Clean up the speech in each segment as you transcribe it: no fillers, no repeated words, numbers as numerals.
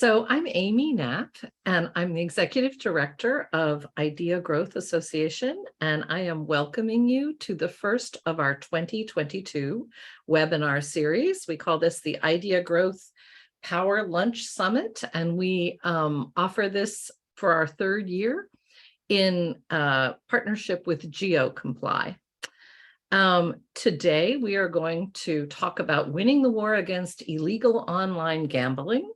So I'm Amy Knapp, and I'm the Executive Director of iDEA Growth Association, and I am welcoming you to the first of our 2022 webinar series. We call this the iDEA Growth Power Lunch Summit, and we offer this for our third year in partnership with GeoComply. Today, we are going to talk about winning the war against illegal online gambling.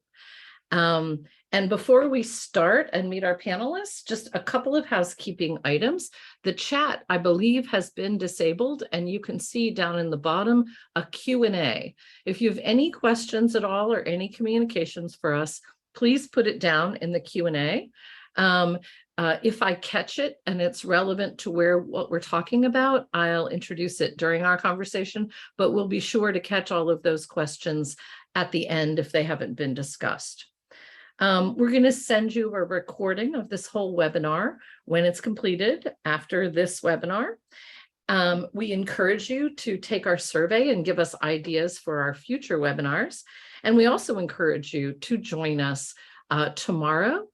And before we start and meet our panelists, just a couple of housekeeping items. The chat, I believe, has been disabled, and you can see down in the bottom a Q&A. If you have any questions at all or any communications for us, please put it down in the Q&A. If I catch it and it's relevant to what we're talking about, I'll introduce it during our conversation, but we'll be sure to catch all of those questions at the end if they haven't been discussed. We're going to send you a recording of this whole webinar when it's completed after this webinar. We encourage you to take our survey and give us ideas for our future webinars. And we also encourage you to join us tomorrow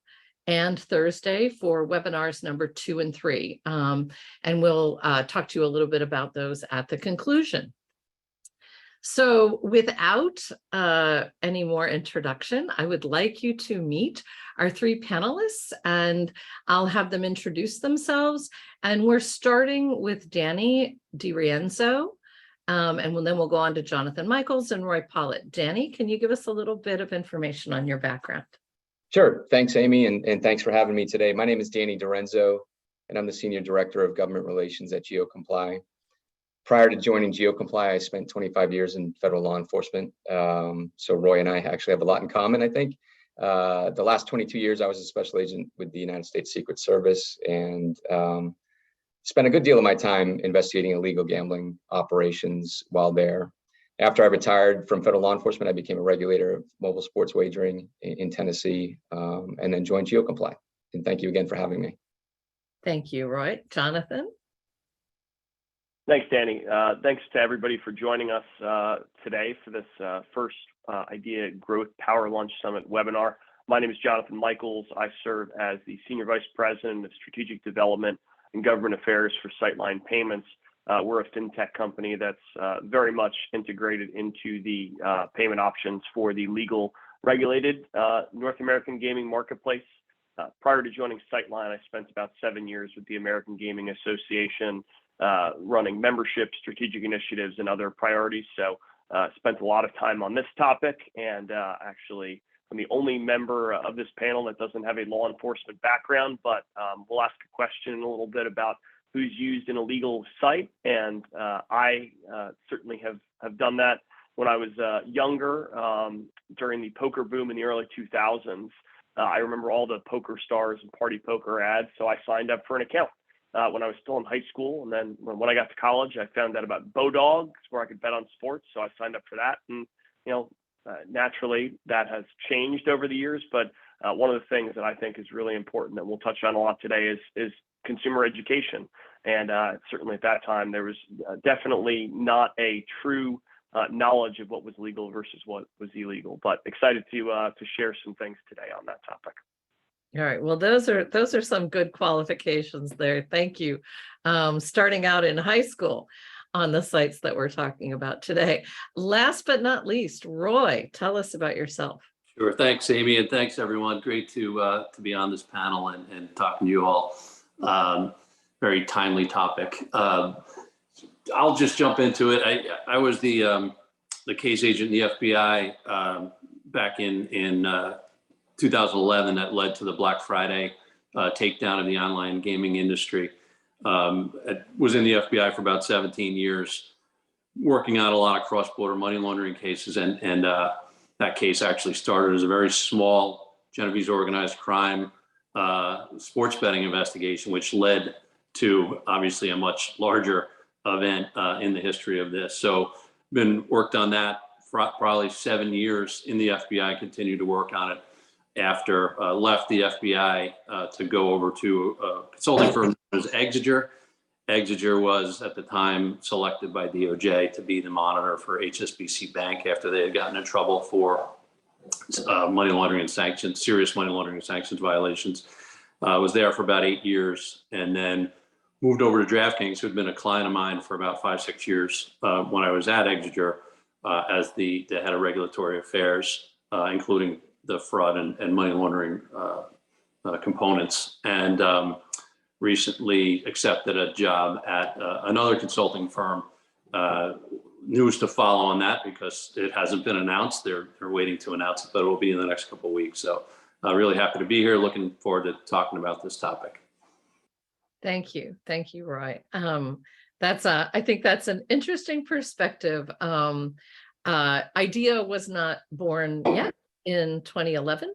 and Thursday for webinars number 2 and 3. And we'll talk to you a little bit about those at the conclusion. So without any more introduction, I would like you to meet our 3 panelists, and I'll have them introduce themselves. And we're starting with Danny DiRienzo, and then we'll go on to Jonathan Michaels and Roy Pollitt. Danny, can you give us a little bit of information on your background? Sure. Thanks, Amy, and thanks for having me today. My name is Danny DiRienzo, and I'm the Senior Director of Government Relations at GeoComply. Prior to joining GeoComply, I spent 25 years in federal law enforcement. So Roy and I actually have a lot in common, I think. The last 22 years, I was a special agent with the United States Secret Service and spent a good deal of my time investigating illegal gambling operations while there. After I retired from federal law enforcement, I became a regulator of mobile sports wagering in Tennessee, and then joined GeoComply. And thank you again for having me. Thank you, Roy. Jonathan? Thanks, Danny. Thanks to everybody for joining us today for this first iDEA Growth Power Lunch Summit webinar. My name is Jonathan Michaels. I serve as the Senior Vice President of Strategic Development and Government Affairs for Sightline Payments. We're a fintech company that's very much integrated into the payment options for the legal regulated North American gaming marketplace. Prior to joining Sightline, I spent about 7 years with the American Gaming Association, running membership, strategic initiatives, and other priorities. So spent a lot of time on this topic, and actually I'm the only member of this panel that doesn't have a law enforcement background, but we'll ask a question in a little bit about who's used an illegal site, and I certainly have done that when I was younger, during the poker boom in the early 2000s. I remember all the poker stars and party poker ads, so I signed up for an account when I was still in high school. And then when I got to college, I found out about Bodogs, where I could bet on sports. So I signed up for that. And, naturally, that has changed over the years. But one of the things that I think is really important that we'll touch on a lot today is consumer education. And certainly at that time, there was definitely not a true knowledge of what was legal versus what was illegal. But excited to share some things today on that topic. All right. Well, those are some good qualifications there. Thank you. Starting out in high school on the sites that we're talking about today. Last but not least, Roy, tell us about yourself. Sure. Thanks, Amy, and thanks, everyone. Great to be on this panel and talking to you all. Very timely topic. I'll just jump into it. I was the case agent in the FBI back in 2011 that led to the Black Friday takedown of the online gaming industry. I was in the FBI for about 17 years, working on a lot of cross-border money laundering cases, and that case actually started as a very small Genovese organized crime sports betting investigation, which led to obviously a much larger event in the history of this. So been worked on that for probably 7 years in the FBI, continued to work on it after left the FBI to go over to a consulting firm known as Exeger. Exeger was at the time selected by DOJ to be the monitor for HSBC Bank after they had gotten in trouble for money laundering and sanctions, serious money laundering and sanctions violations. Was there for about 8 years, and then moved over to DraftKings, who had been a client of mine for about 5-6 years when I was at Exeter as the head of regulatory affairs, including the fraud and money laundering components, and recently accepted a job at another consulting firm. News to follow on that because it hasn't been announced. They're waiting to announce it, but it will be in the next couple of weeks. So really happy to be here. Looking forward to talking about this topic. Thank you, Roy. I think that's an interesting perspective. iDEA was not born yet in 2011.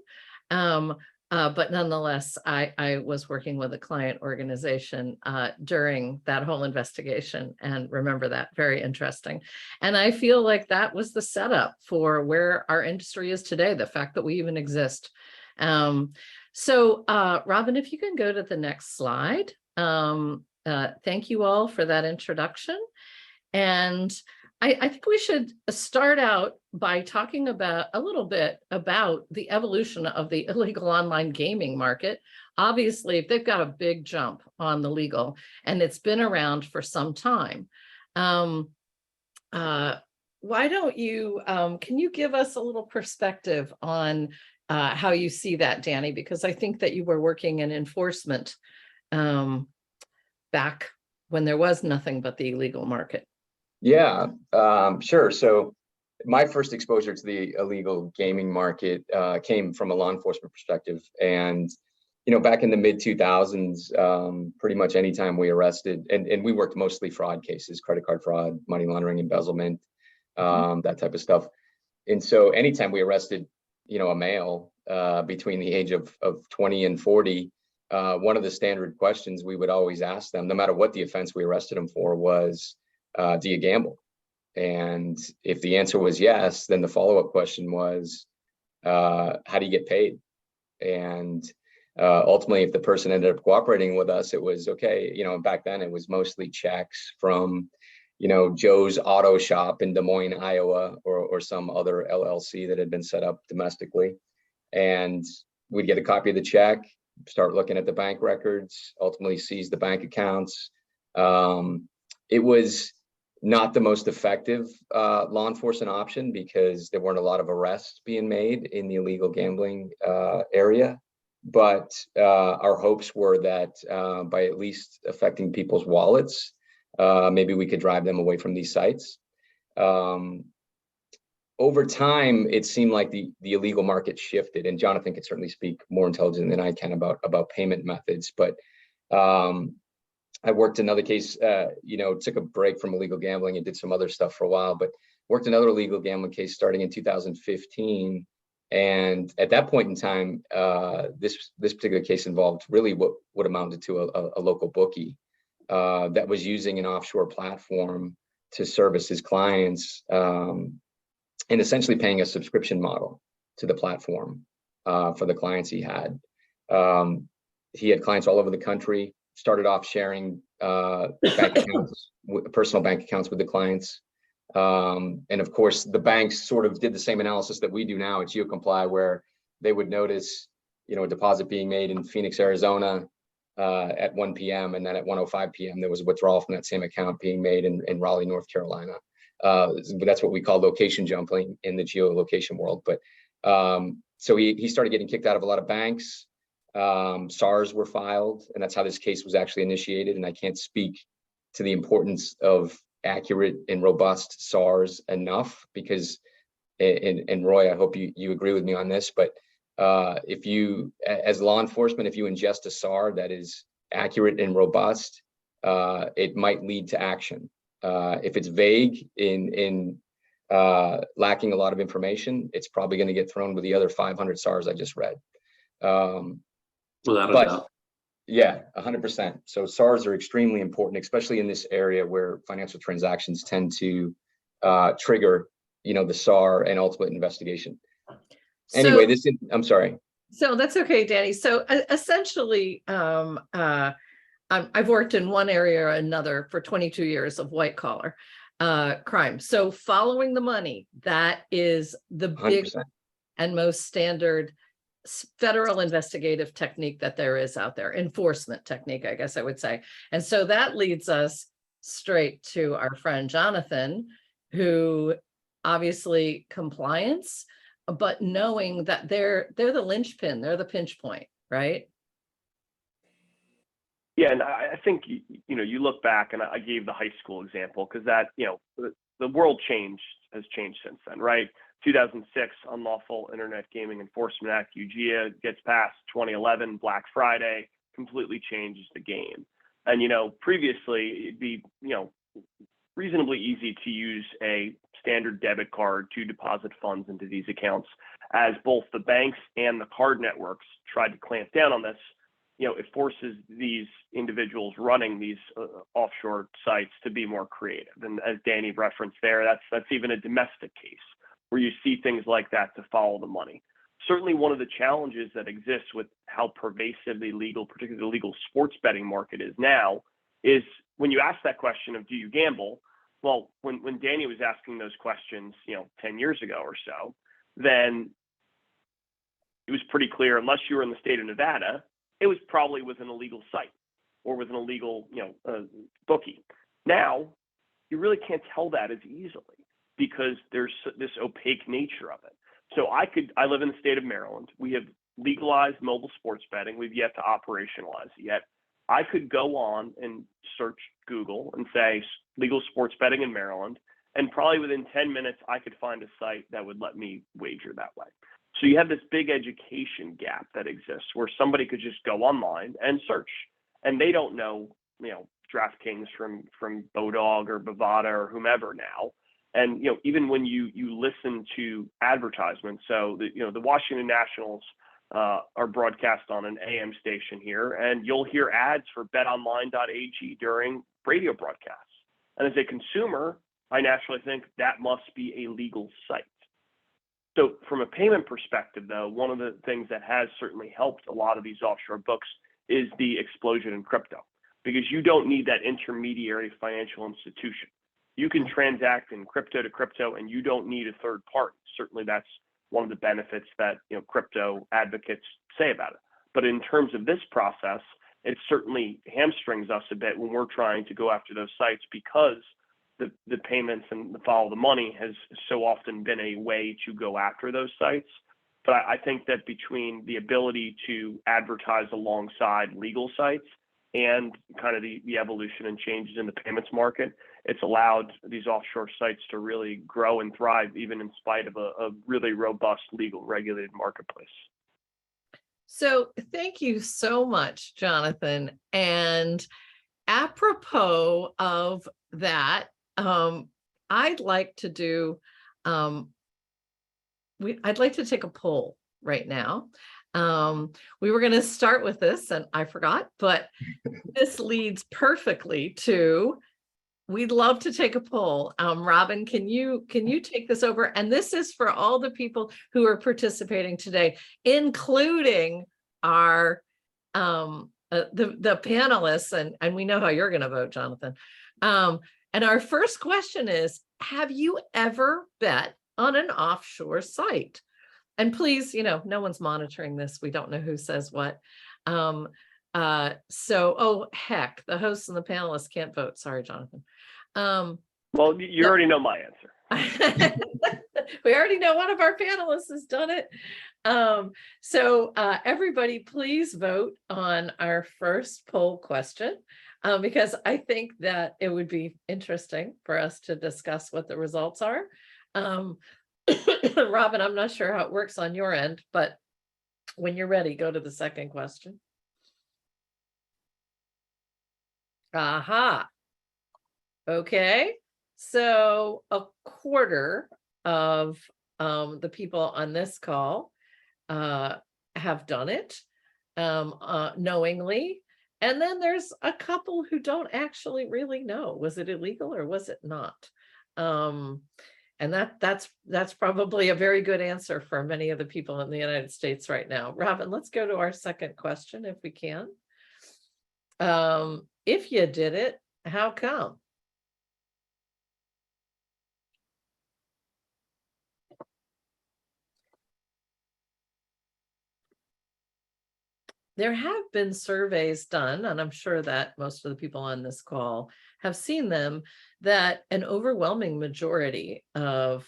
But nonetheless, I was working with a client organization during that whole investigation, and remember that. Very interesting. And I feel like that was the setup for where our industry is today, the fact that we even exist. So Robin, if you can go to the next slide. Thank you all for that introduction. And I think we should start out by talking about a little bit about the evolution of the illegal online gaming market. Obviously, they've got a big jump on the legal, and it's been around for some time. Why don't you, can you give us a little perspective on how you see that, Danny? Because I think that you were working in enforcement back when there was nothing but the illegal market. Yeah, sure. So my first exposure to the illegal gaming market came from a law enforcement perspective. And, back in the mid 2000s, pretty much anytime we arrested, and we worked mostly fraud cases, credit card fraud, money laundering, embezzlement, that type of stuff. And so anytime we arrested, a male between the age of 20 and 40, one of the standard questions we would always ask them, no matter what the offense we arrested them for, was, do you gamble? And if the answer was yes, then the follow-up question was, how do you get paid? And ultimately, if the person ended up cooperating with us, it was okay. Back then it was mostly checks from, Joe's Auto Shop in Des Moines, Iowa, or some other LLC that had been set up domestically. And we'd get a copy of the check, start looking at the bank records, ultimately seize the bank accounts. It was not the most effective law enforcement option because there weren't a lot of arrests being made in the illegal gambling area. But our hopes were that by at least affecting people's wallets, maybe we could drive them away from these sites. Over time, it seemed like the illegal market shifted, and Jonathan can certainly speak more intelligent than I can about payment methods. But I worked another case, took a break from illegal gambling and did some other stuff for a while, but worked another illegal gambling case starting in 2015. And at that point in time, this particular case involved really what amounted to a local bookie that was using an offshore platform to service his clients and essentially paying a subscription model to the platform for the clients he had. He had clients all over the country. Started off sharing bank accounts, personal bank accounts with the clients. And of course, the banks sort of did the same analysis that we do now at GeoComply, where they would notice, a deposit being made in Phoenix, Arizona at 1 p.m. And then at 1:05 p.m. there was a withdrawal from that same account being made in Raleigh, North Carolina. But that's what we call location jumping in the geolocation world. But so he started getting kicked out of a lot of banks. SARs were filed, and that's how this case was actually initiated. And I can't speak to the importance of accurate and robust SARs enough because, and Roy, I hope you agree with me on this, but if you, as law enforcement, if you ingest a SAR that is accurate and robust, it might lead to action. If it's vague in lacking a lot of information, it's probably going to get thrown with the other 500 SARs I just read. Without a doubt. Yeah, 100%. So SARs are extremely important, especially in this area where financial transactions tend to trigger, the SAR and ultimate investigation. Anyway, I'm sorry. So that's okay, Danny. So essentially, I've worked in one area or another for 22 years of white collar crime. So following the money, that is the big 100%. and most standard federal investigative technique that there is out there, enforcement technique, I guess I would say. And so that leads us straight to our friend Jonathan, who obviously compliance, but knowing that they're the linchpin, they're the pinch point, right? Yeah, and I think you look back, and I gave the high school example because that the world has changed since then, right? 2006 Unlawful Internet Gaming Enforcement Act, iDEA, gets passed. 2011 Black Friday completely changes the game. And previously it'd be reasonably easy to use a standard debit card to deposit funds into these accounts. As both the banks and the card networks tried to clamp down on this, it forces these individuals running these offshore sites to be more creative. And as Danny referenced there, that's even a domestic case where you see things like that to follow the money. Certainly one of the challenges that exists with how pervasive the legal, particularly the legal sports betting market is now, is when you ask that question of do you gamble? Well, when Danny was asking those questions, 10 years ago or so, then it was pretty clear, unless you were in the state of Nevada, it was probably with an illegal site or with an illegal, bookie. Now, you really can't tell that as easily because there's this opaque nature of it. So I live in the state of Maryland. We have legalized mobile sports betting. We've yet to operationalize it yet. I could go on and search Google and say legal sports betting in Maryland, and probably within 10 minutes, I could find a site that would let me wager that way. So you have this big education gap that exists where somebody could just go online and search, and they don't know, DraftKings from Bodog or Bovada or whomever now. And even when you listen to advertisements, so the Washington Nationals are broadcast on an AM station here, and you'll hear ads for betonline.ag during radio broadcasts. And as a consumer, I naturally think that must be a legal site. So from a payment perspective, though, one of the things that has certainly helped a lot of these offshore books is the explosion in crypto, because you don't need that intermediary financial institution. You can transact in crypto to crypto, and you don't need a third party. Certainly that's one of the benefits that crypto advocates say about it. But in terms of this process, it certainly hamstrings us a bit when we're trying to go after those sites, because the payments and the follow the money has so often been a way to go after those sites. But I think that between the ability to advertise alongside legal sites and kind of the evolution and changes in the payments market, it's allowed these offshore sites to really grow and thrive, even in spite of a really robust legal regulated marketplace. So thank you so much, Jonathan. And apropos of that, I'd like to do, I'd like to take a poll right now. We were going to start with this and I forgot, but this leads perfectly to, we'd love to take a poll. Robin, can you take this over? And this is for all the people who are participating today, including our the panelists, and we know how you're going to vote, Jonathan. And our first question is, have you ever bet on an offshore site? And please, no one's monitoring this. We don't know who says what. Oh, heck, the hosts and the panelists can't vote. Sorry, Jonathan. Well, you already know my answer. We already know one of our panelists has done it. So everybody, please vote on our first poll question, because I think that it would be interesting for us to discuss what the results are. Robin, I'm not sure how it works on your end, but when you're ready, go to the second question. Aha. Okay. So a quarter of the people on this call have done it knowingly. And then there's a couple who don't actually really know. Was it illegal or was it not? And that's probably a very good answer for many of the people in the United States right now. Robin, let's go to our second question if we can. If you did it, how come? there have been surveys done, and I'm sure that most of the people on this call have seen them, that an overwhelming majority of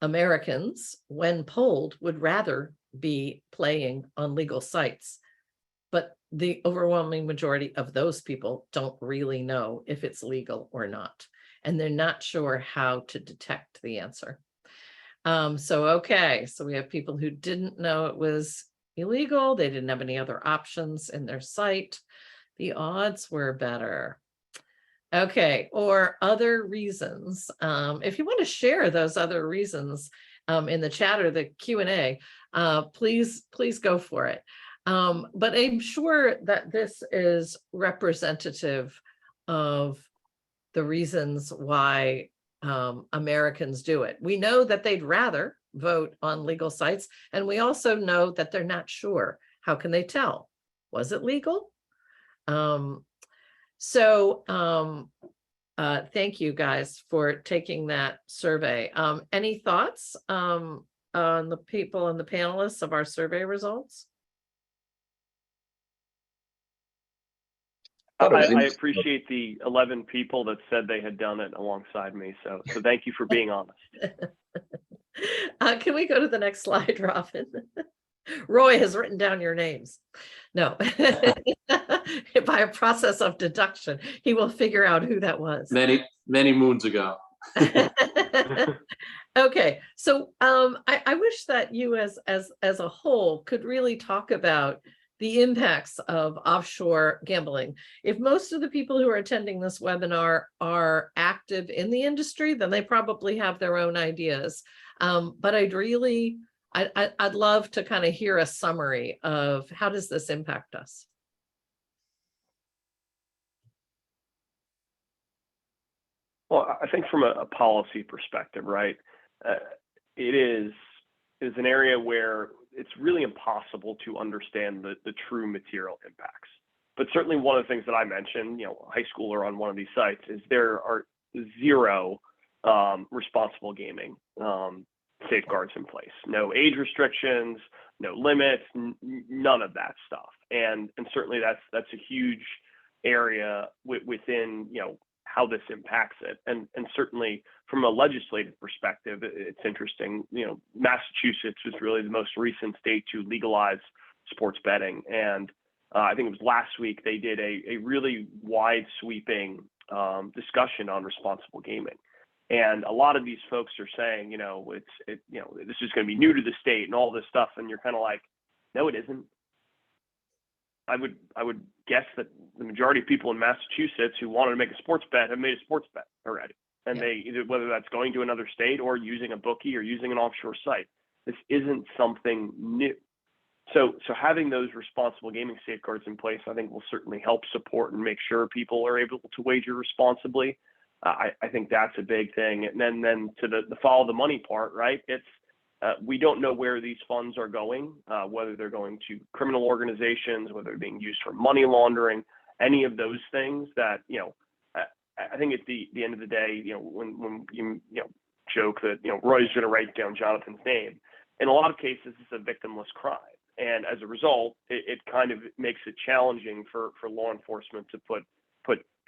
Americans, when polled, would rather be playing on legal sites. But the overwhelming majority of those people don't really know if it's legal or not, and they're not sure how to detect the answer. Okay, so we have people who didn't know it was illegal. They didn't have any other options in their site. The odds were better. Okay, or other reasons. If you want to share those other reasons in the chat or the Q&A, please go for it. But I'm sure that this is representative of the reasons why Americans do it. We know that they'd rather vote on legal sites, and we also know that they're not sure. How can they tell? Was it legal? Thank you guys for taking that survey. Any thoughts on the people and the panelists of our survey results? I appreciate the 11 people that said they had done it alongside me. So thank you for being honest. Can we go to the next slide, Robin? Roy has written down your names. No, by a process of deduction, he will figure out who that was. Many moons ago. Okay, so I wish that you as a whole could really talk about the impacts of offshore gambling. If most of the people who are attending this webinar are active in the industry, then they probably have their own ideas. But I'd love to kind of hear a summary of how does this impact us? Well, I think from a policy perspective, right, it is an area where it's really impossible to understand the true material impacts. But certainly one of the things that I mentioned, high schooler on one of these sites, is there are zero responsible gaming safeguards in place. No age restrictions, no limits, none of that stuff. And certainly that's a huge area within how this impacts it. And certainly from a legislative perspective, it's interesting. Massachusetts was really the most recent state to legalize sports betting. And I think it was last week they did a really wide sweeping discussion on responsible gaming. And a lot of these folks are saying, this is going to be new to the state and all this stuff. And you're kind of like, no, it isn't. I would guess that the majority of people in Massachusetts who wanted to make a sports bet have made a sports bet already. And they either, whether that's going to another state or using a bookie or using an offshore site, this isn't something new. So having those responsible gaming safeguards in place, I think will certainly help support and make sure people are able to wager responsibly. I think that's a big thing. And then to the follow the money part, right? It's we don't know where these funds are going, whether they're going to criminal organizations, whether they're being used for money laundering, any of those things that, I think at the end of the day, when you joke that, Roy's going to write down Jonathan's name, in a lot of cases, it's a victimless crime. And as a result, it kind of makes it challenging for law enforcement to put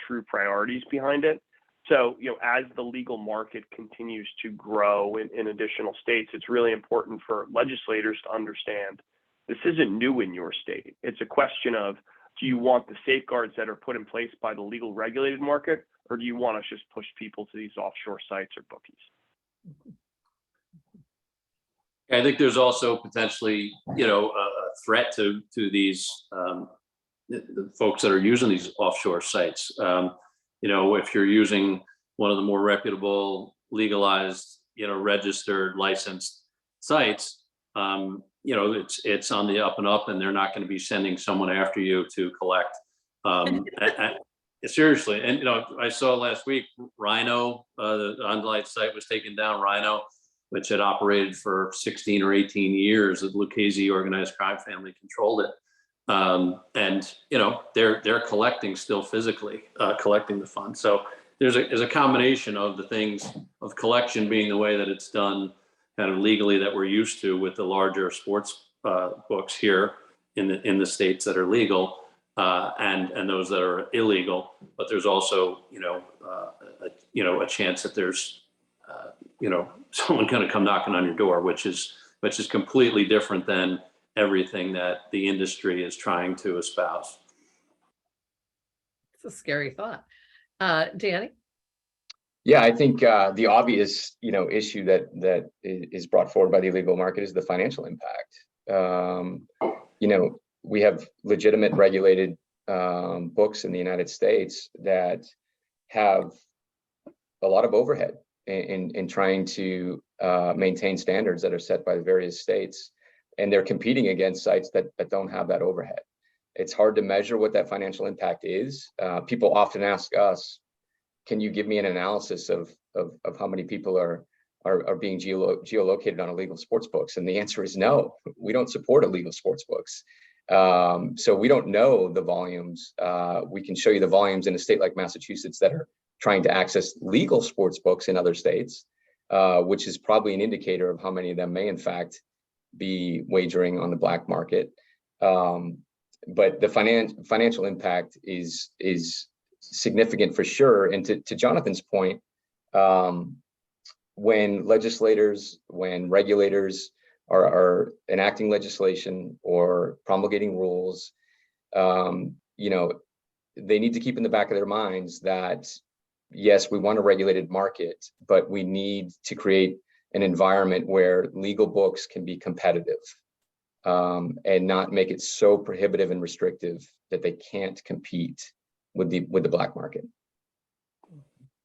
true priorities behind it. So, as the legal market continues to grow in additional states, it's really important for legislators to understand this isn't new in your state. It's a question of, do you want the safeguards that are put in place by the legal regulated market, or do you want to just push people to these offshore sites or bookies? I think there's also potentially, a threat to these the folks that are using these offshore sites. If you're using one of the more reputable, legalized, registered, licensed sites, it's on the up and up, and they're not going to be sending someone after you to collect. Seriously, and I saw last week Rhino, the online site was taken down. Rhino, which had operated for 16 or 18 years, the Lucchese organized crime family controlled it. And they're collecting still physically, collecting the funds. So there's a combination of the things of collection being the way that it's done kind of legally that we're used to with the larger sports books here, in the states that are legal, and those that are illegal. But there's also, a chance that there's, someone going to come knocking on your door, which is completely different than everything that the industry is trying to espouse. It's a scary thought. Danny? Yeah, I think the obvious, issue that is brought forward by the illegal market is the financial impact. We have legitimate regulated books in the United States that have a lot of overhead in trying to maintain standards that are set by the various states, and they're competing against sites that don't have that overhead. It's hard to measure what that financial impact is. People often ask us, can you give me an analysis of how many people are being geolocated on illegal sports books? And the answer is no. We don't support illegal sports books. So we don't know the volumes. We can show you the volumes in a state like Massachusetts that are trying to access legal sports books in other states, which is probably an indicator of how many of them may in fact be wagering on the black market. But the financial impact is significant for sure. And to Jonathan's point, when regulators are enacting legislation or promulgating rules, they need to keep in the back of their minds that, yes, we want a regulated market, but we need to create an environment where legal books can be competitive, and not make it so prohibitive and restrictive that they can't compete with the black market.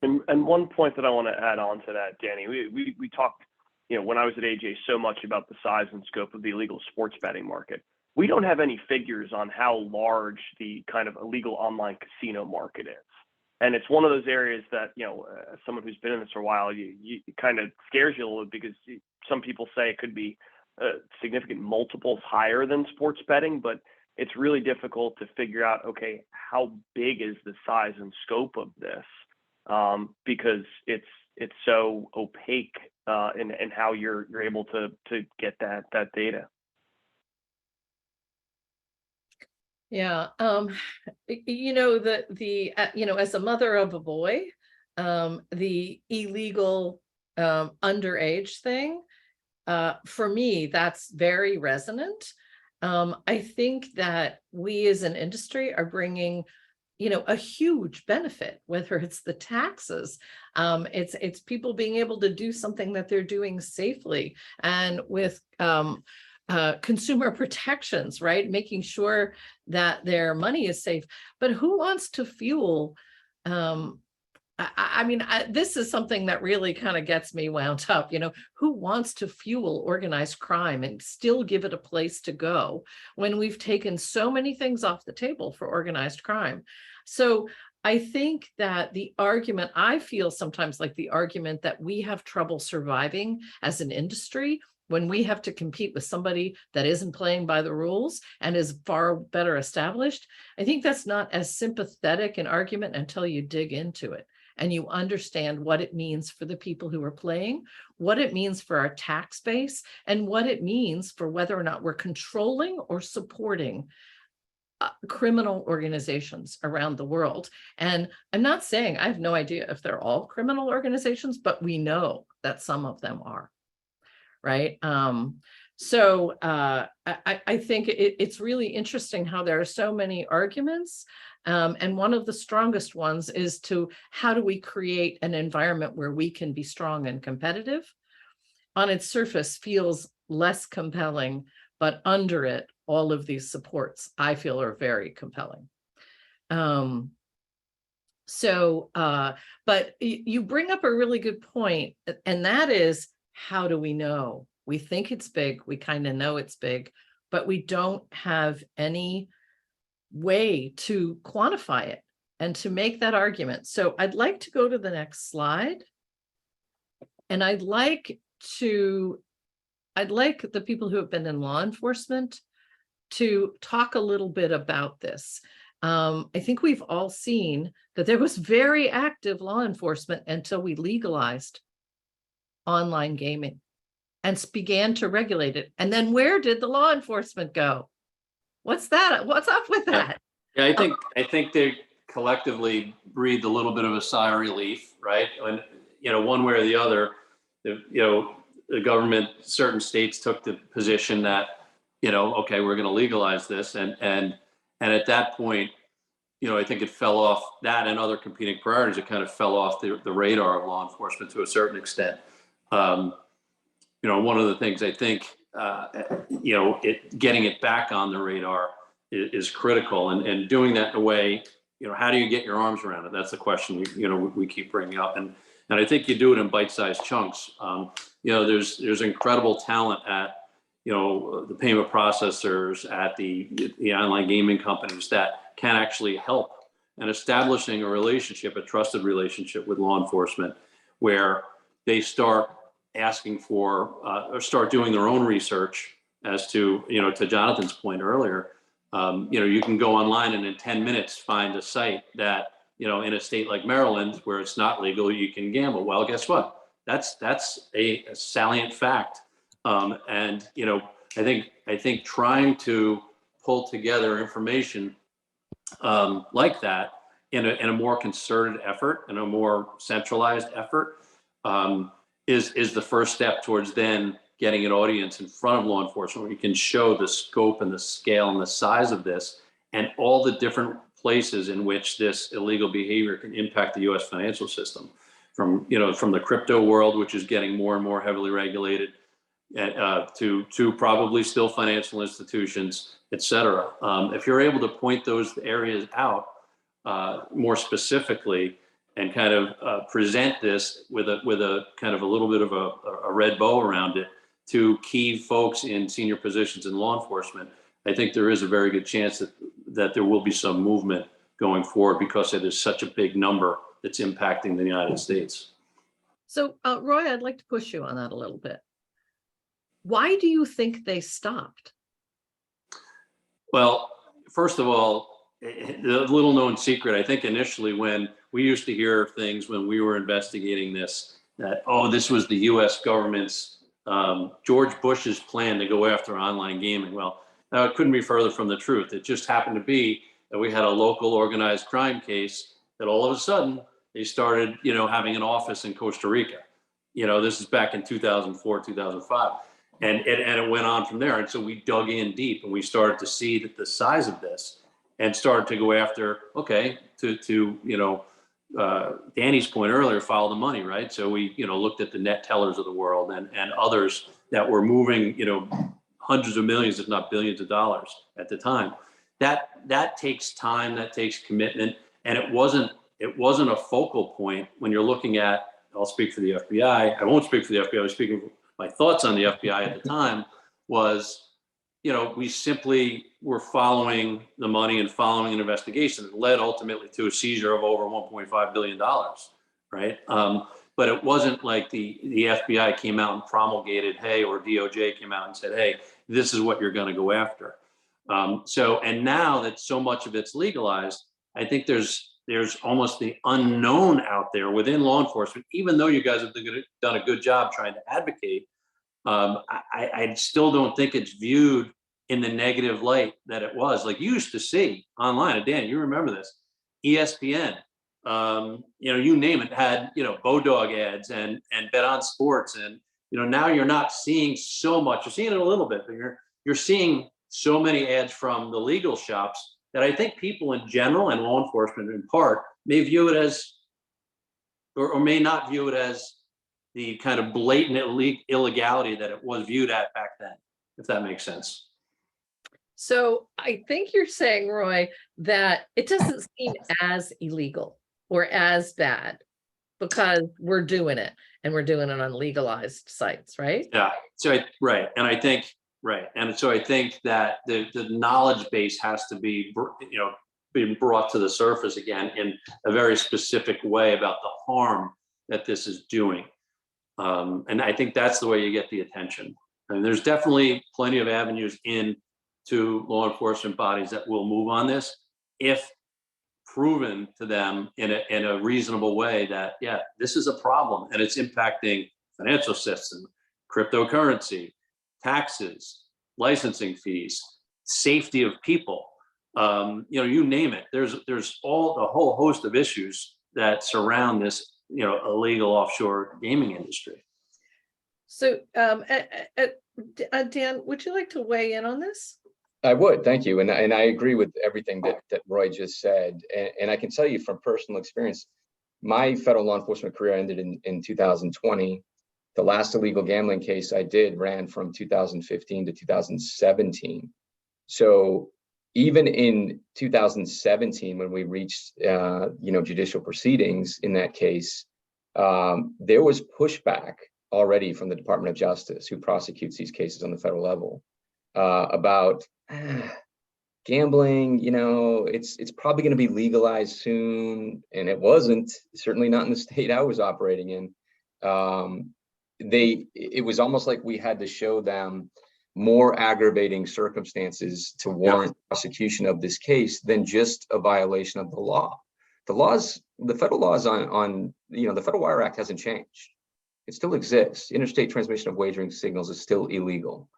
And one point that I want to add on to that, Danny, we talked, when I was at AJ, so much about the size and scope of the illegal sports betting market. We don't have any figures on how large the kind of illegal online casino market is. And it's one of those areas that, as someone who's been in this for a while, it kind of scares you a little, because some people say it could be significant multiples higher than sports betting, but it's really difficult to figure out, okay, how big is the size and scope of this? Because it's so opaque in how you're able to get that data. Yeah, as a mother of a boy, the illegal underage thing, for me, that's very resonant. I think that we as an industry are bringing, a huge benefit, whether it's the taxes, it's people being able to do something that they're doing safely and with consumer protections, right? Making sure that their money is safe. But who wants to fuel? This is something that really kind of gets me wound up. Who wants to fuel organized crime and still give it a place to go when we've taken so many things off the table for organized crime? So I think that I feel sometimes like the argument that we have trouble surviving as an industry when we have to compete with somebody that isn't playing by the rules and is far better established. I think that's not as sympathetic an argument until you dig into it and you understand what it means for the people who are playing, what it means for our tax base, and what it means for whether or not we're controlling or supporting criminal organizations around the world. And I'm not saying, I have no idea if they're all criminal organizations, but we know that some of them are. Right. So I think it's really interesting how there are so many arguments. And one of the strongest ones is how do we create an environment where we can be strong and competitive? On its surface feels less compelling, but under it, all of these supports I feel are very compelling. But you bring up a really good point, and that is, how do we know? We think it's big, we kind of know it's big, but we don't have any way to quantify it and to make that argument. So I'd like to go to the next slide. And I'd like the people who have been in law enforcement to talk a little bit about this. I think we've all seen that there was very active law enforcement until we legalized online gaming and began to regulate it. And then where did the law enforcement go? What's that? What's up with that? Yeah, I think they collectively breathed a little bit of a sigh of relief, right? When, one way or the other, the government, certain states took the position that, okay, we're going to legalize this, and at that point, I think it fell off, that and other competing priorities. It kind of fell off the radar of law enforcement to a certain extent. One of the things I think, getting it back on the radar is critical, and doing that in a way, how do you get your arms around it? That's the question, we keep bringing up. And I think you do it in bite-sized chunks. There's incredible talent at, the payment processors, at the online gaming companies that can actually help in establishing a relationship, a trusted relationship with law enforcement, where they start asking for, or start doing their own research as to, to Jonathan's point earlier. You can go online and in 10 minutes find a site that, in a state like Maryland where it's not legal, you can gamble. Well, guess what? That's a salient fact. And I think trying to pull together information like that in a more concerted effort and a more centralized effort is the first step towards then getting an audience in front of law enforcement where you can show the scope and the scale and the size of this and all the different places in which this illegal behavior can impact the U.S. financial system, from the crypto world, which is getting more and more heavily regulated, to probably still financial institutions, et cetera. If you're able to point those areas out more specifically and kind of present this with a kind of a little bit of a red bow around it to key folks in senior positions in law enforcement, I think there is a very good chance that there will be some movement going forward, because it is such a big number that's impacting the United States. So, Roy, I'd like to push you on that a little bit. Why do you think they stopped? Well, first of all, the little known secret, I think initially when we used to hear things when we were investigating this, that, oh, this was the US government's, George Bush's plan to go after online gaming. Well, now it couldn't be further from the truth. It just happened to be that we had a local organized crime case that all of a sudden they started, having an office in Costa Rica. This is back in 2004, 2005. And it went on from there. And so we dug in deep and we started to see that the size of this, and started to go after, okay, to Danny's point earlier, follow the money, right? So we, looked at the net tellers of the world and others that were moving, hundreds of millions, if not billions of dollars at the time. That takes time, that takes commitment. And it wasn't a focal point when you're looking at, I'll speak for the FBI. I won't speak for the FBI. I was speaking my thoughts on the FBI at the time was, we simply were following the money and following an investigation that led ultimately to a seizure of over $1.5 billion, right? But it wasn't like the FBI came out and promulgated, hey, or DOJ came out and said, hey, this is what you're going to go after. And now that so much of it's legalized, I think there's almost the unknown out there within law enforcement, even though you guys have done a good job trying to advocate. I still don't think it's viewed in the negative light that it was. Like you used to see online, and Dan, you remember this, ESPN, you name it, had, Bodog ads and Bet on Sports. And, now you're not seeing so much. You're seeing it a little bit, but you're seeing so many ads from the legal shops that I think people in general and law enforcement in part may view it as, or may not view it as the kind of blatant illegality that it was viewed at back then, if that makes sense. So I think you're saying, Roy, that it doesn't seem as illegal or as bad because we're doing it, and we're doing it on legalized sites, right? Yeah, so right. And I think, right. And so I think that the knowledge base has to be, being brought to the surface again in a very specific way about the harm that this is doing. And I think that's the way you get the attention. And there's definitely plenty of avenues into law enforcement bodies that will move on this if proven to them in a reasonable way that, yeah, this is a problem and it's impacting financial system, cryptocurrency, taxes, licensing fees, safety of people, you name it. There's a whole host of issues that surround this, illegal offshore gaming industry. So, Dan, would you like to weigh in on this? I would, thank you. And I agree with everything that Roy just said. And I can tell you from personal experience, my federal law enforcement career ended in 2020. The last illegal gambling case I did ran from 2015 to 2017. So even in 2017, when we reached, judicial proceedings in that case, there was pushback already from the Department of Justice, who prosecutes these cases on the federal level, about gambling. It's probably going to be legalized soon, and it wasn't. Certainly not in the state I was operating in. It was almost like we had to show them more aggravating circumstances to warrant prosecution of this case than just a violation of the law. The federal laws on the Federal Wire Act hasn't changed. It still exists. Interstate transmission of wagering signals is still illegal,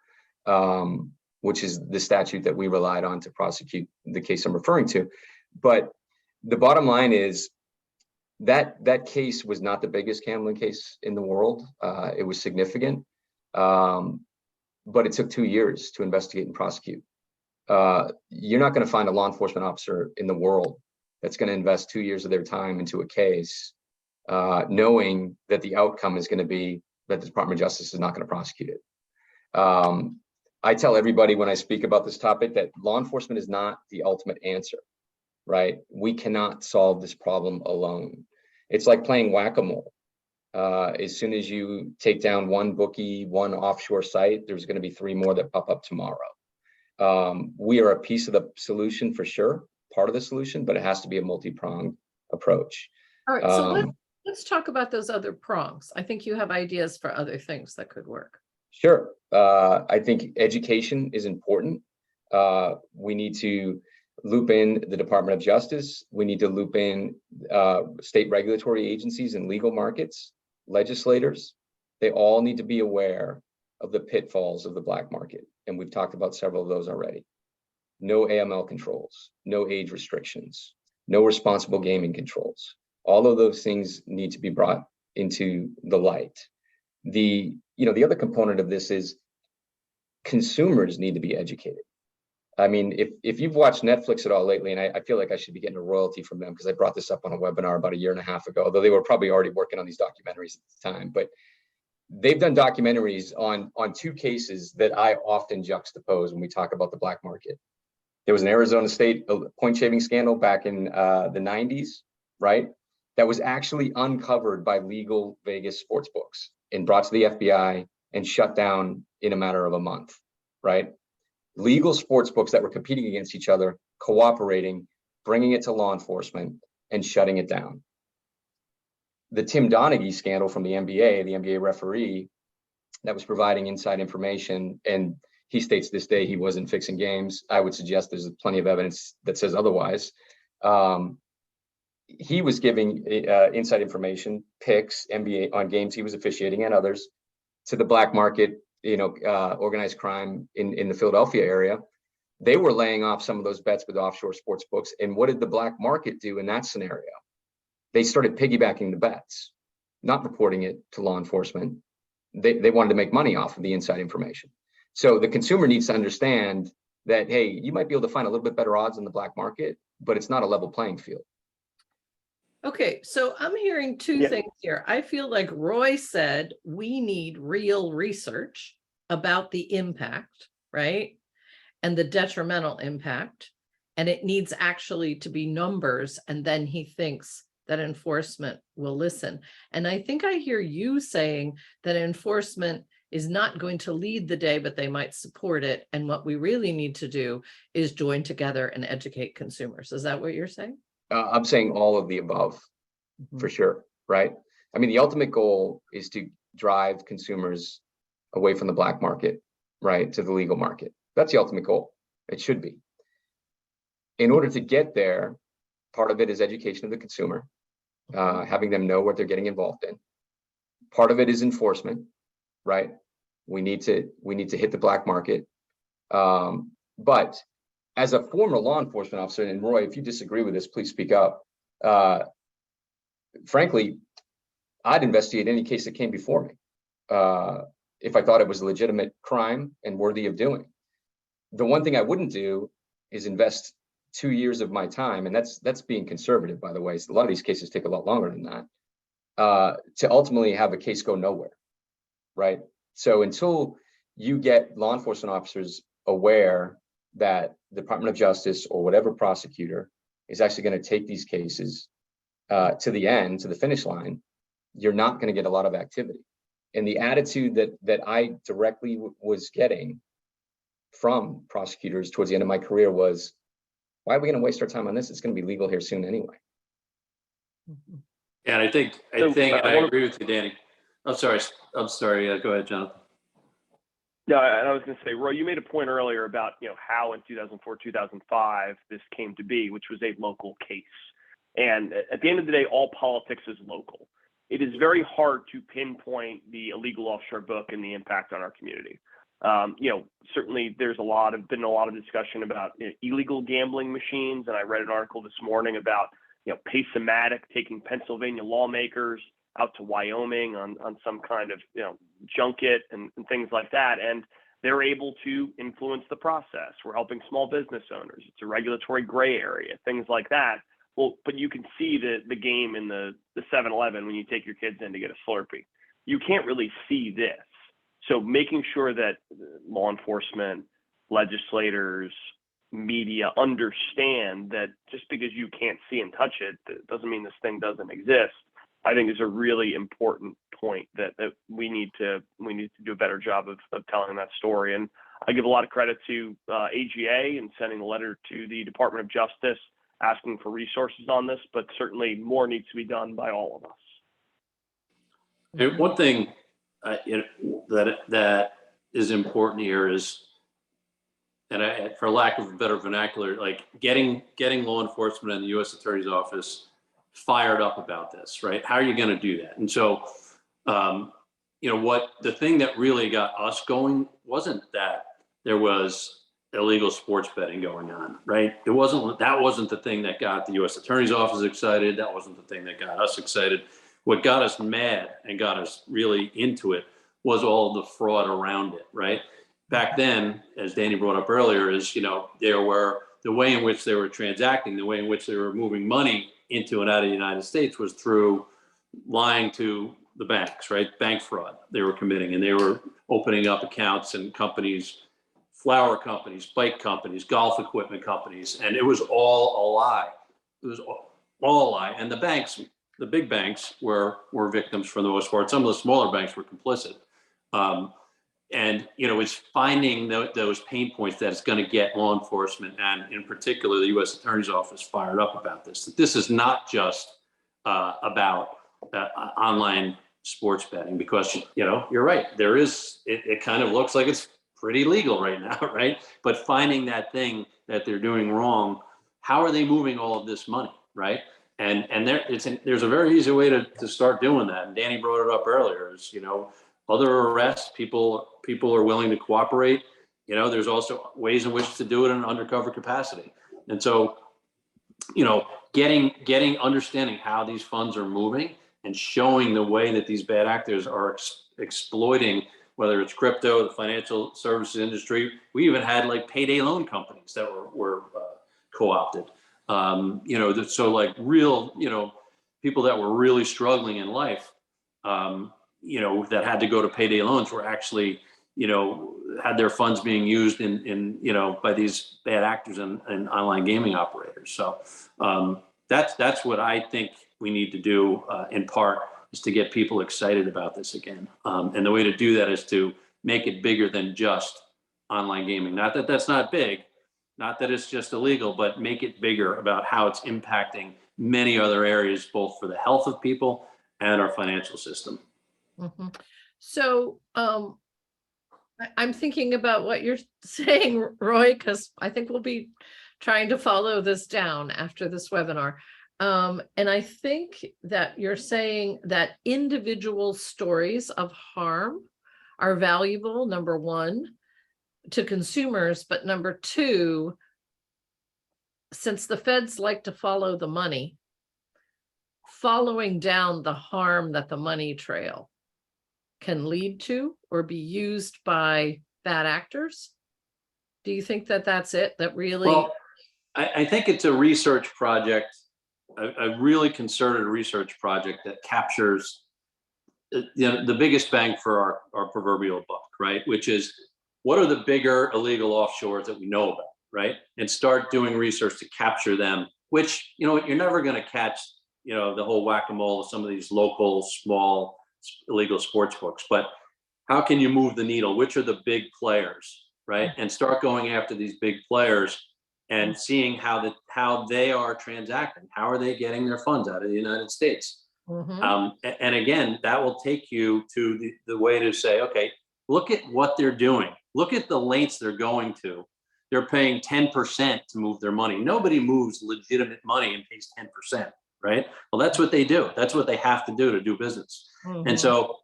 which is the statute that we relied on to prosecute the case I'm referring to. But the bottom line is that case was not the biggest gambling case in the world. It was significant, but it took 2 years to investigate and prosecute. You're not going to find a law enforcement officer in the world that's going to invest 2 years of their time into a case, knowing that the outcome is going to be that the Department of Justice is not going to prosecute it. I tell everybody when I speak about this topic that law enforcement is not the ultimate answer, right? We cannot solve this problem alone. It's like playing whack-a-mole. As soon as you take down one bookie, one offshore site, there's going to be 3 more that pop up tomorrow. We are a piece of the solution for sure, part of the solution, but it has to be a multi-pronged approach. All right, so let's talk about those other prongs. I think you have ideas for other things that could work. Sure. I think education is important. We need to loop in the Department of Justice. We need to loop in state regulatory agencies and legal markets, legislators. They all need to be aware of the pitfalls of the black market. And we've talked about several of those already. No AML controls, no age restrictions, no responsible gaming controls. All of those things need to be brought into the light. The other component of this is consumers need to be educated. I mean, if you've watched Netflix at all lately, and I feel like I should be getting a royalty from them because I brought this up on a webinar about 1.5 years ago, although they were probably already working on these documentaries at the time, but they've done documentaries on 2 cases that I often juxtapose when we talk about the black market. There was an Arizona state point shaving scandal back in the 90s, right? That was actually uncovered by legal Vegas sports books and brought to the FBI and shut down in a matter of a month, right? Legal sports books that were competing against each other, cooperating, bringing it to law enforcement and shutting it down. The Tim Donaghy scandal from the NBA referee that was providing inside information, and he states this day he wasn't fixing games. I would suggest there's plenty of evidence that says otherwise. He was giving inside information, picks, NBA on games he was officiating and others to the black market, organized crime in the Philadelphia area. They were laying off some of those bets with offshore sports books. And what did the black market do in that scenario? They started piggybacking the bets, not reporting it to law enforcement. They wanted to make money off of the inside information. So the consumer needs to understand that, hey, you might be able to find a little bit better odds in the black market, but it's not a level playing field. Okay, so I'm hearing 2 things here. I feel like Roy said we need real research about the impact, right? And the detrimental impact. And it needs actually to be numbers. And then he thinks that enforcement will listen. And I think I hear you saying that enforcement is not going to lead the day, but they might support it. And what we really need to do is join together and educate consumers. Is that what you're saying? I'm saying all of the above, for sure, right? I mean, the ultimate goal is to drive consumers away from the black market, right, to the legal market. That's the ultimate goal. It should be. In order to get there, part of it is education of the consumer, having them know what they're getting involved in. Part of it is enforcement, right? We need to hit the black market. But as a former law enforcement officer, and Roy, if you disagree with this, please speak up. Frankly, I'd investigate any case that came before me if I thought it was a legitimate crime and worthy of doing. The one thing I wouldn't do is invest 2 years of my time, and that's being conservative, by the way. So a lot of these cases take a lot longer than that, to ultimately have a case go nowhere, right? So until you get law enforcement officers aware that the Department of Justice or whatever prosecutor is actually going to take these cases to the end, to the finish line, you're not going to get a lot of activity. And the attitude that I directly was getting from prosecutors towards the end of my career was, why are we going to waste our time on this? It's going to be legal here soon anyway. And I think I agree with you, Danny. I'm sorry. Go ahead, Jonathan. No, and I was going to say, Roy, you made a point earlier about, how in 2004, 2005 this came to be, which was a local case. And at the end of the day, all politics is local. It is very hard to pinpoint the illegal offshore book and the impact on our community. Certainly there's been a lot of discussion about illegal gambling machines. And I read an article this morning about, Pace-O-Matic taking Pennsylvania lawmakers out to Wyoming on some kind of, junket and things like that. And they're able to influence the process. We're helping small business owners. It's a regulatory gray area, things like that. Well, but you can see the game in the 7-Eleven when you take your kids in to get a Slurpee. You can't really see this. So making sure that law enforcement, legislators, media understand that just because you can't see and touch it, doesn't mean this thing doesn't exist, I think is a really important point that we need to do a better job of telling that story. And I give a lot of credit to AGA and sending a letter to the Department of Justice asking for resources on this, but certainly more needs to be done by all of us. And one thing that is important here is, and for lack of a better vernacular, like getting law enforcement and the U.S. Attorney's Office fired up about this, right? How are you going to do that? And so, what the thing that really got us going wasn't that there was illegal sports betting going on, right? That wasn't the thing that got the U.S. Attorney's Office excited. That wasn't the thing that got us excited. What got us mad and got us really into it was all the fraud around it, right? Back then, as Danny brought up earlier, is, there were the way in which they were transacting, the way in which they were moving money into and out of the United States was through lying to the banks, right? Bank fraud they were committing, and they were opening up accounts and companies, flower companies, bike companies, golf equipment companies, and it was all a lie. It was all a lie. And the banks, the big banks were victims for the most part. Some of the smaller banks were complicit. And, it's finding those pain points that is going to get law enforcement and in particular the U.S. Attorney's Office fired up about this. This is not just about online sports betting, because, you're right. There is, it kind of looks like it's pretty legal right now, right? But finding that thing that they're doing wrong, how are they moving all of this money, right? And there's a very easy way to start doing that. And Danny brought it up earlier, is, other arrests, people are willing to cooperate. There's also ways in which to do it in an undercover capacity. And so, understanding how these funds are moving and showing the way that these bad actors are exploiting, whether it's crypto, the financial services industry. We even had like payday loan companies that were co-opted. So like real, people that were really struggling in life, that had to go to payday loans were actually, had their funds being used in by these bad actors and online gaming operators. So that's what I think we need to do in part, is to get people excited about this again. And the way to do that is to make it bigger than just online gaming. Not that that's not big, not that it's just illegal, but make it bigger about how it's impacting many other areas, both for the health of people and our financial system. Mm-hmm. So I'm thinking about what you're saying, Roy, because I think we'll be trying to follow this down after this webinar. And I think that you're saying that individual stories of harm are valuable, number one. to consumers, but number two, since the feds like to follow the money, following down the harm that the money trail can lead to or be used by bad actors? Do you think that that's it? That really? Well, I think it's a research project, a really concerted research project that captures the biggest bang for our proverbial buck, right? Which is, what are the bigger illegal offshores that we know about, right? And start doing research to capture them, which, you're never going to catch, the whole whack-a-mole of some of these local, small, illegal sports books. But how can you move the needle? Which are the big players, right? And start going after these big players and seeing how they are transacting. How are they getting their funds out of the United States? And again, that will take you to the way to say, okay, look at what they're doing. Look at the lengths they're going to. They're paying 10% to move their money. Nobody moves legitimate money and pays 10%, right? Well, that's what they do. That's what they have to do business. And so,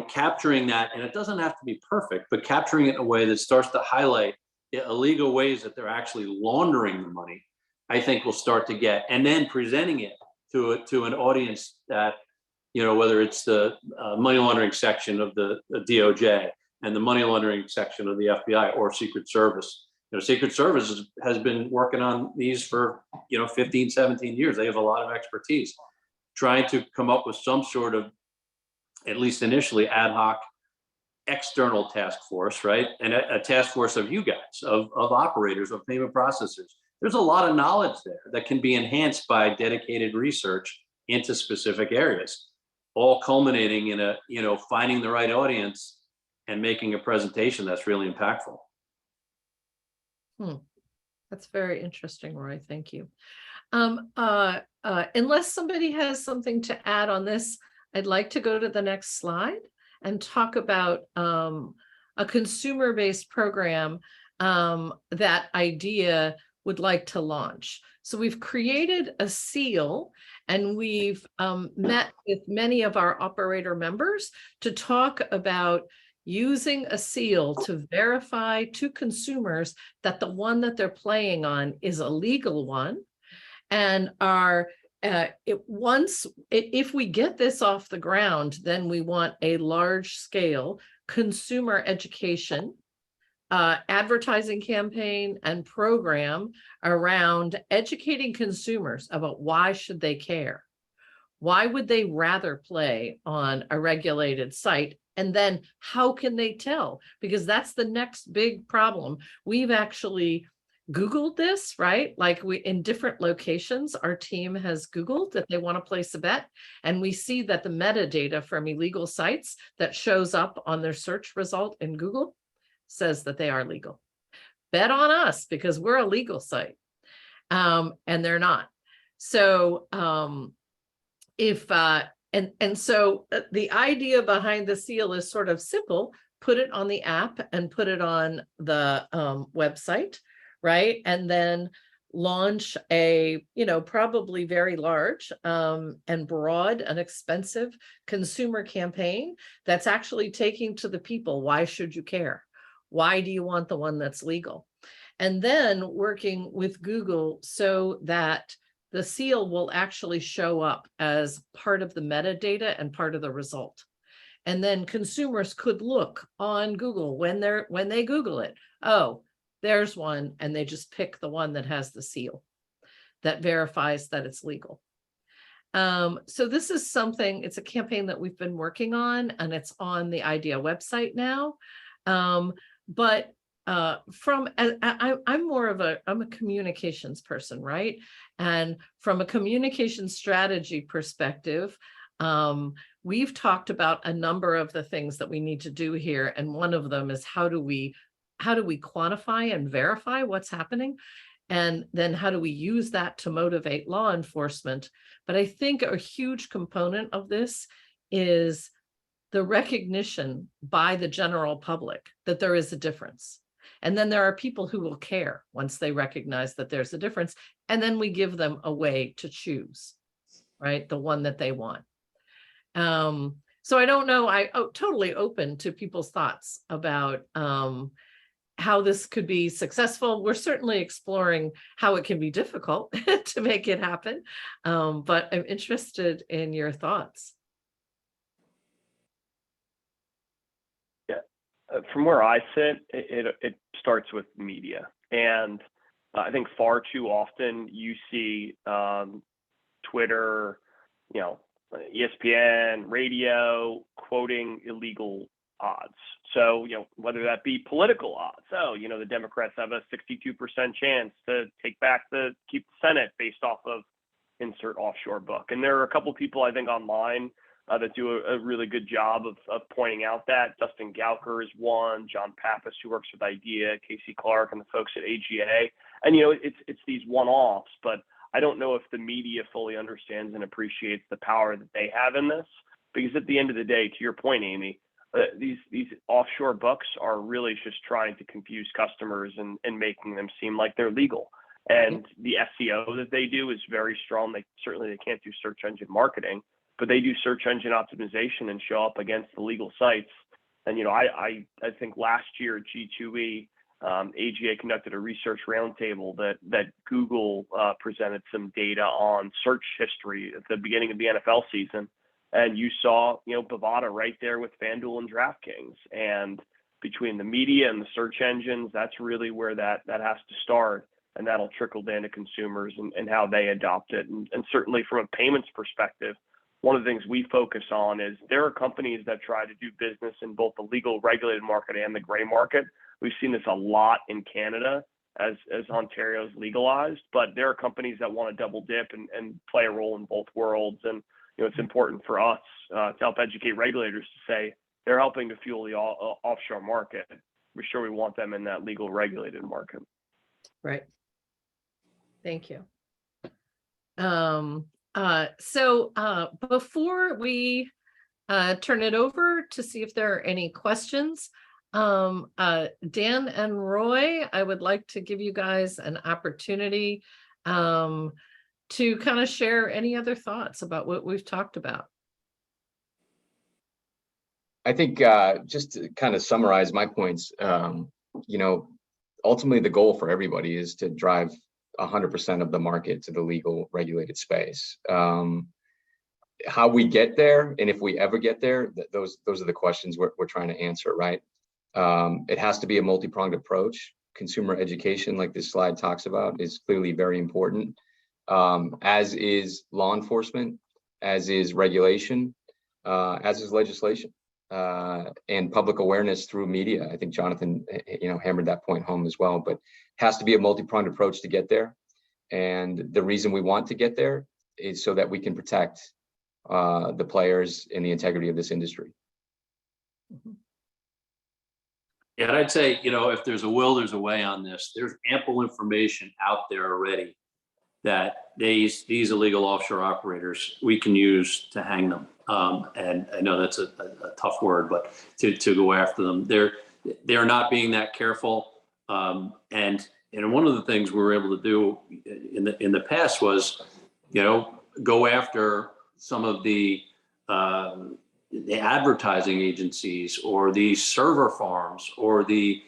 capturing that, and it doesn't have to be perfect, but capturing it in a way that starts to highlight the illegal ways that they're actually laundering the money, I think will start to get, and then presenting it to an audience that, whether it's the money laundering section of the DOJ and the money laundering section of the FBI or Secret Service. Secret Service has been working on these for, 15, 17 years. They have a lot of expertise trying to come up with some sort of, at least initially, ad hoc external task force, right? And a task force of you guys, of operators, of payment processors. There's a lot of knowledge there that can be enhanced by dedicated research into specific areas, all culminating in finding the right audience and making a presentation that's really impactful. That's very interesting, Roy. Thank you. Unless somebody has something to add on this, I'd like to go to the next slide and talk about a consumer-based program that iDEA would like to launch. So we've created a seal, and we've met with many of our operator members to talk about using a seal to verify to consumers that the one that they're playing on is a legal one. And if we get this off the ground, then we want a large scale consumer education, advertising campaign and program around educating consumers about why should they care? Why would they rather play on a regulated site? And then how can they tell? Because that's the next big problem. We've actually Googled this, right? Like in different locations, our team has Googled that they want to place a bet. And we see that the metadata from illegal sites that shows up on their search result in Google says that they are legal. Bet on us because we're a legal site. And they're not. So so the idea behind the seal is sort of simple: put it on the app and put it on the website, right? And then launch a, probably very large and broad and expensive consumer campaign that's actually taking to the people, why should you care? Why do you want the one that's legal? And then working with Google so that the seal will actually show up as part of the metadata and part of the result. And then consumers could look on Google when they Google it. Oh, there's one, and they just pick the one that has the seal that verifies that it's legal. So this is something, it's a campaign that we've been working on, and it's on the iDEA website now. I'm more of I'm a communications person, right? And from a communication strategy perspective, we've talked about a number of the things that we need to do here. And one of them is how do we quantify and verify what's happening? And then how do we use that to motivate law enforcement? But I think a huge component of this is the recognition by the general public that there is a difference. And then there are people who will care once they recognize that there's a difference. And then we give them a way to choose, right? The one that they want. So I don't know, totally open to people's thoughts about how this could be successful. We're certainly exploring how it can be difficult to make it happen, but I'm interested in your thoughts. Yeah, from where I sit, it starts with media, and I think far too often you see Twitter, ESPN, radio quoting illegal odds. So, whether that be political odds. So, the Democrats have a 62% chance to keep the Senate based off of insert offshore book. And there are a couple people I think online that do a really good job of pointing out that. Dustin Gauker is one, John Pappas, who works with IDEA, Casey Clark, and the folks at AGA. And, it's these one-offs, but I don't know if the media fully understands and appreciates the power that they have in this, because at the end of the day, to your point, Amy, these offshore books are really just trying to confuse customers and making them seem like they're legal. And the SEO that they do is very strong. They can't do search engine marketing, but they do search engine optimization and show up against the legal sites. And I think last year at G2E, AGA conducted a research roundtable that Google presented some data on search history at the beginning of the NFL season. And you saw, Bovada right there with FanDuel and DraftKings. And between the media and the search engines, that's really where that has to start. And that'll trickle down to consumers and how they adopt it. And certainly from a payments perspective, one of the things we focus on is there are companies that try to do business in both the legal regulated market and the gray market. We've seen this a lot in Canada as Ontario's legalized, but there are companies that want to double dip and play a role in both worlds. And it's important for us to help educate regulators to say they're helping to fuel the offshore market. We're sure we want them in that legal regulated market. Right. Thank you. So before we turn it over to see if there are any questions, Dan and Roy, I would like to give you guys an opportunity to kind of share any other thoughts about what we've talked about. I think just to kind of summarize my points, ultimately the goal for everybody is to drive 100% of the market to the legal regulated space. How we get there, and if we ever get there, those are the questions we're trying to answer, right? It has to be a multi-pronged approach. Consumer education, like this slide talks about, is clearly very important, as is law enforcement, as is regulation, as is legislation, and public awareness through media. I think Jonathan, hammered that point home as well, but has to be a multi-pronged approach to get there. And the reason we want to get there is so that we can protect the players and the integrity of this industry. Yeah, and I'd say, if there's a will, there's a way on this. There's ample information out there already that these illegal offshore operators, we can use to hang them. And I know that's a tough word, but to go after them, they're not being that careful. And one of the things we were able to do in the past was, go after some of the advertising agencies or the server farms or the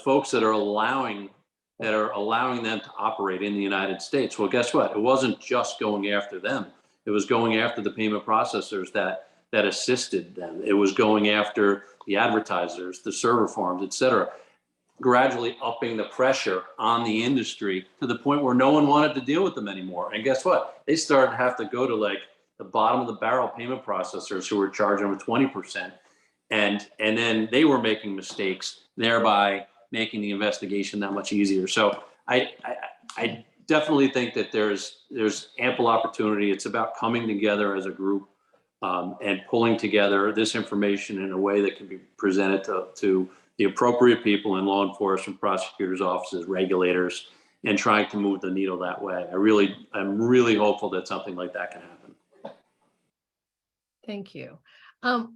folks that are allowing them to operate in the United States. Well, guess what? It wasn't just going after them. It was going after the payment processors that assisted them. It was going after the advertisers, the server farms, et cetera, gradually upping the pressure on the industry to the point where no one wanted to deal with them anymore. And guess what? They started to have to go to like the bottom of the barrel payment processors who were charging them 20%. And then they were making mistakes, thereby making the investigation that much easier. So I definitely think that there's ample opportunity. It's about coming together as a group and pulling together this information in a way that can be presented to the appropriate people in law enforcement, prosecutors' offices, regulators, and trying to move the needle that way. I'm really hopeful that something like that can happen. Thank you. I'm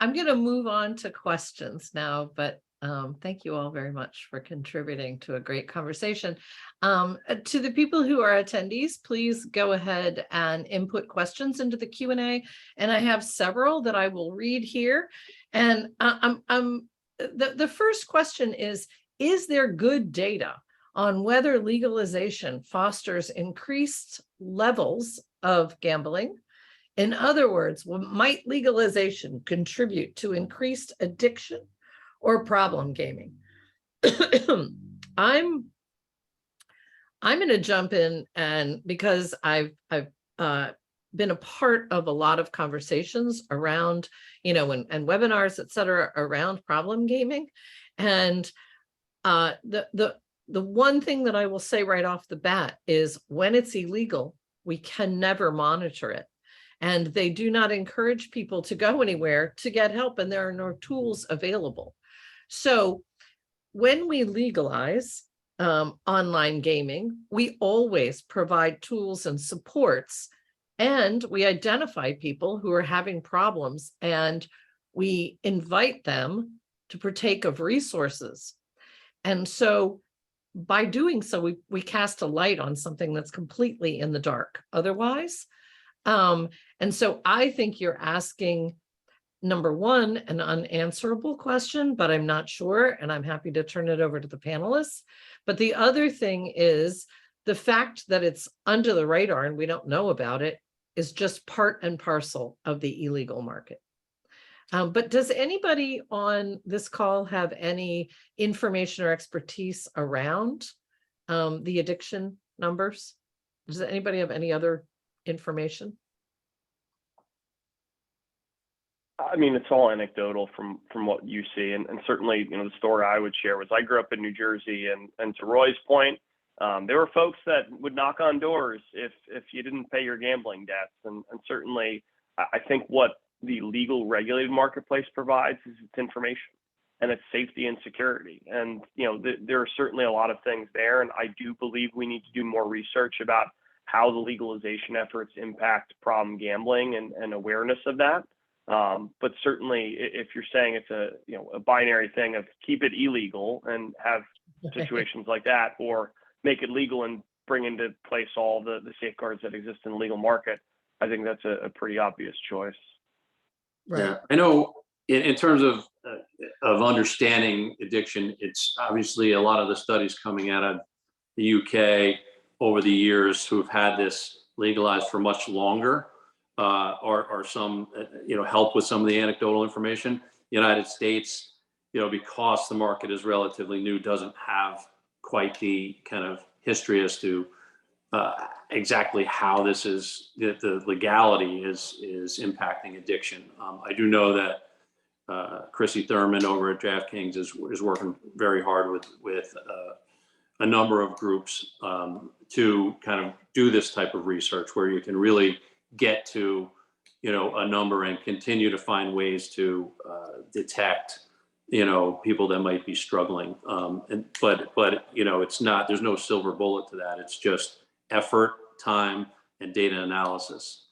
going to move on to questions now, but thank you all very much for contributing to a great conversation. To the people who are attendees, please go ahead and input questions into the Q&A. And I have several that I will read here. And I'm the first question is there good data on whether legalization fosters increased levels of gambling? In other words, might legalization contribute to increased addiction or problem gaming? I'm going to jump in, and because I've been a part of a lot of conversations around, and webinars, et cetera, around problem gaming. And the one thing that I will say right off the bat is when it's illegal, we can never monitor it. And they do not encourage people to go anywhere to get help, and there are no tools available. So when we legalize online gaming, we always provide tools and supports, and we identify people who are having problems, and we invite them to partake of resources. And so by doing so, we cast a light on something that's completely in the dark otherwise. And so I think you're asking, number one, an unanswerable question, but I'm not sure, and I'm happy to turn it over to the panelists. But the other thing is the fact that it's under the radar and we don't know about it is just part and parcel of the illegal market. But does anybody on this call have any information or expertise around the addiction numbers? Does anybody have any other information? I mean, it's all anecdotal from what you see, and certainly, the story I would share was I grew up in New Jersey, and to Roy's point, there were folks that would knock on doors if you didn't pay your gambling debts, and certainly, I think what the legal regulated marketplace provides is its information and its safety and security, and there are certainly a lot of things there, and I do believe we need to do more research about how the legalization efforts impact problem gambling and awareness of that. But certainly, if you're saying it's a binary thing of keep it illegal and have situations like that, or make it legal and bring into place all the safeguards that exist in the legal market, I think that's a pretty obvious choice. Right. Yeah, I know in terms of understanding addiction, it's obviously a lot of the studies coming out of the UK over the years who have had this legalized for much longer. Or some, help with some of the anecdotal information. The United States, because the market is relatively new, doesn't have quite the kind of history as to exactly how this is, the legality is impacting addiction. I do know that Chrissy Thurman over at DraftKings is working very hard with a number of groups to kind of do this type of research where you can really get to, a number and continue to find ways to detect, people that might be struggling. But it's not, there's no silver bullet to that. It's just effort, time, and data analysis.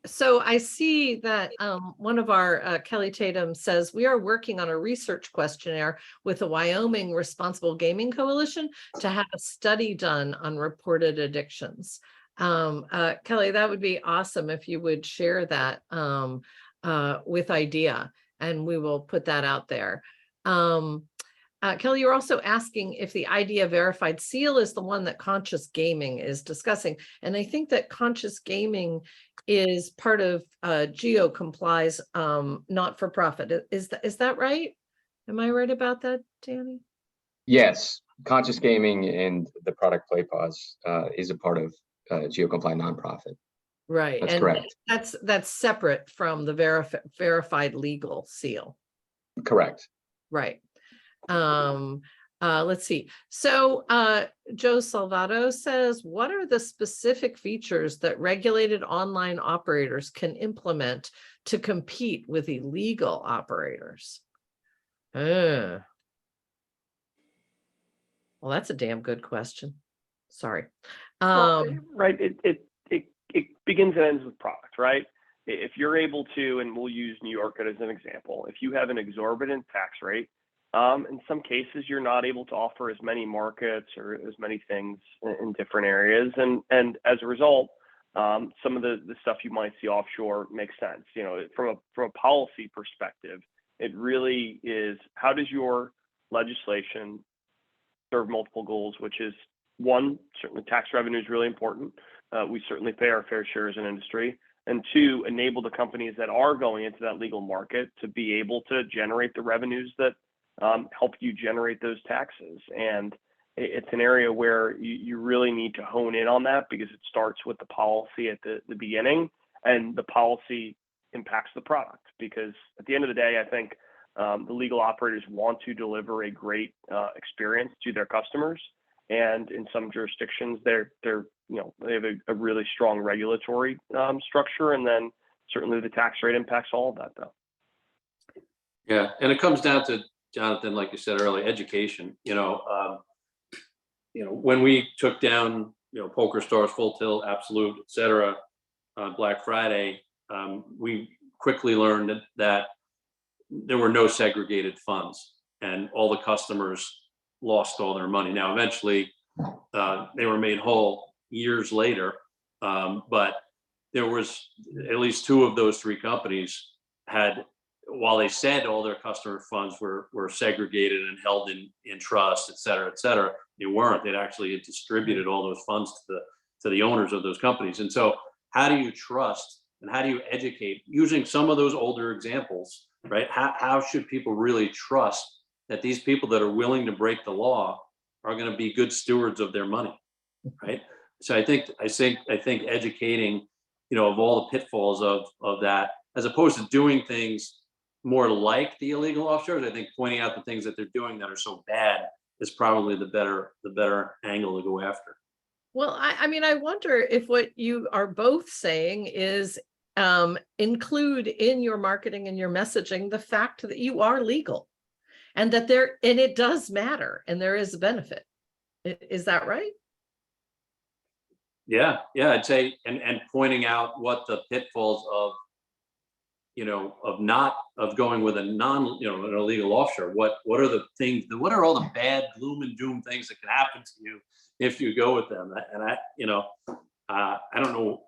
So I see that one of our, Kelly Tatum says, we are working on a research questionnaire with the Wyoming Responsible Gaming Coalition to have a study done on reported addictions. Kelly, that would be awesome if you would share that with iDEA, and we will put that out there. Kelly, you're also asking if the iDEA verified seal is the one that Conscious Gaming is discussing. And I think that Conscious Gaming is part of GeoComply's not-for-profit. Is that right? Am I right about that, Danny? Yes, Conscious Gaming and the product Play Pause is a part of GeoComply nonprofit. Right. That's and correct. That's separate from the verified legal seal. Correct. Right. Let's see. So Joe Salvato says, what are the specific features that regulated online operators can implement to compete with illegal operators? Well, that's a damn good question. Sorry. Right. It begins and ends with product, right? If you're able to, and we'll use New York as an example, if you have an exorbitant tax rate, in some cases, you're not able to offer as many markets or as many things in different areas. And as a result, some of the stuff you might see offshore makes sense. You know, from a policy perspective, it really is, how does your legislation serve multiple goals, which is, one, certainly tax revenue is really important. We certainly pay our fair share as an industry. And two, enable the companies that are going into that legal market to be able to generate the revenues that help you generate those taxes. And it's an area where you really need to hone in on that, because it starts with the policy at the beginning, and the policy impacts the product. Because at the end of the day, I think the legal operators want to deliver a great experience to their customers. And in some jurisdictions, they have a really strong regulatory structure, and then certainly the tax rate impacts all of that, though. Yeah, and it comes down to, Jonathan, like you said earlier, education. When we took down, Poker Stars, Full Tilt, Absolute, et cetera, on Black Friday, we quickly learned that there were no segregated funds, and all the customers lost all their money. Now, eventually, they were made whole years later, but there was at least two of those three companies had, while they said all their customer funds were segregated and held in trust, et cetera, they weren't. They'd actually distributed all those funds to the owners of those companies. And so how do you trust and how do you educate, using some of those older examples, right? How should people really trust that these people that are willing to break the law are going to be good stewards of their money, right? So I think educating, of all the pitfalls of that, as opposed to doing things more like the illegal offshores, I think pointing out the things that they're doing that are so bad is probably the better angle to go after. Well, I wonder if what you are both saying is include in your marketing and your messaging the fact that you are legal, and that it does matter, and there is a benefit. Is that right? Yeah, I'd say, and pointing out what the pitfalls of going with an illegal offshore. What are the things? What are all the bad gloom and doom things that can happen to you if you go with them? And I don't know.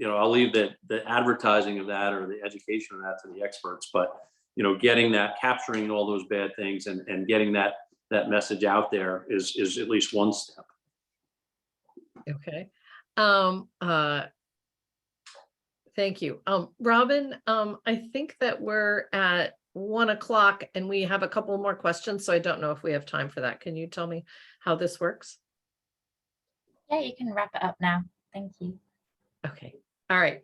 I'll leave the advertising of that or the education of that to the experts. But capturing all those bad things and getting that message out there is at least one step. Okay. Thank you. Robin, I think that we're at 1 o'clock and we have a couple more questions, so I don't know if we have time for that. Can you tell me how this works? Yeah, you can wrap it up now. Thank you. Okay. All right.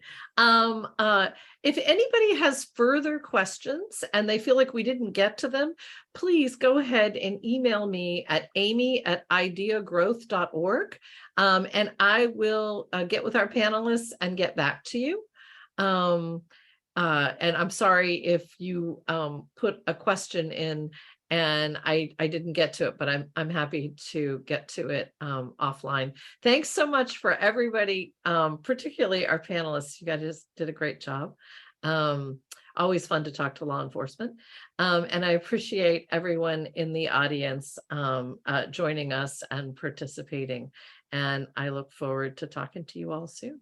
If anybody has further questions and they feel like we didn't get to them, please go ahead and email me at amy@ideagrowth.org. And I will get with our panelists and get back to you. And I'm sorry if you put a question in and I didn't get to it, but I'm happy to get to it offline. Thanks so much for everybody, particularly our panelists. You guys did a great job. Always fun to talk to law enforcement. And I appreciate everyone in the audience joining us and participating. And I look forward to talking to you all soon.